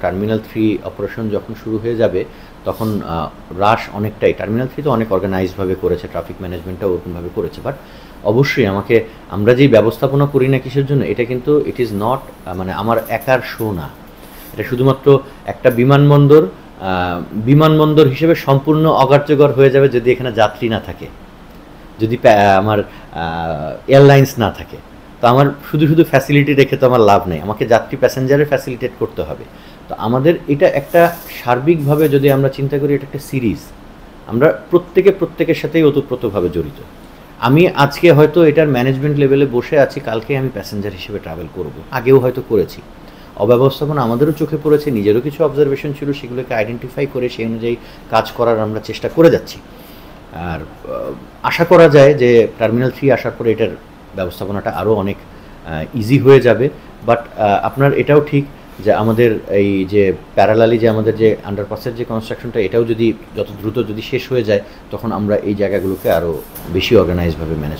Terminal 3 operation যখন শুরু হয়ে যাবে তখন রাশ অনেকটাই, টার্মিনাল 3 তো অনেক অর্গানাইজডভাবে করেছে, ট্রাফিক ম্যানেজমেন্টটাও ওরকমভাবে করেছে, বাট অবশ্যই আমরা যেই ব্যবস্থাপনা করি না কিসের জন্য, এটা কিন্তু ইট ইজ নট মানে আমার একার শো না। এটা শুধুমাত্র একটা বিমানবন্দর হিসেবে সম্পূর্ণ অকার্যকর হয়ে যাবে যদি এখানে যাত্রী না থাকে, যদি আমার এয়ারলাইন্স না থাকে। তো আমার শুধু ফ্যাসিলিটি রেখে তো আমার লাভ নেই, আমাকে যাত্রী প্যাসেঞ্জারের ফ্যাসিলিটেট করতে হবে। তো আমাদের এটা একটা সার্বিকভাবে যদি আমরা চিন্তা করি, এটা একটা সিরিজ, আমরা প্রত্যেকের সাথেই ওতপ্রোতভাবে জড়িত। আমি আজকে হয়তো এটার ম্যানেজমেন্ট লেভেলে বসে আছি, কালকে আমি প্যাসেঞ্জার হিসেবে ট্রাভেল করব, আগেও হয়তো করেছি। অব্যবস্থাপনা আমাদেরও চোখে পড়েছে, নিজেরও কিছু অবজারভেশন ছিল, সেগুলোকে আইডেন্টিফাই করে সেই অনুযায়ী কাজ করার আমরা চেষ্টা করে যাচ্ছি। আর আশা করা যায় যে টার্মিনাল 3 আসার পরে এটার ব্যবস্থাপনাটা আরও অনেক ইজি হয়ে যাবে। বাট আপনার এটাও ঠিক যে আমাদের এই যে প্যারালালি যে আমাদের যে আন্ডারপাসের যে কনস্ট্রাকশনটা, এটাও যদি যত দ্রুত যদি শেষ হয়ে যায়, তখন আমরা এই জায়গাগুলোকে আরও বেশি অর্গানাইজভাবে ম্যানেজ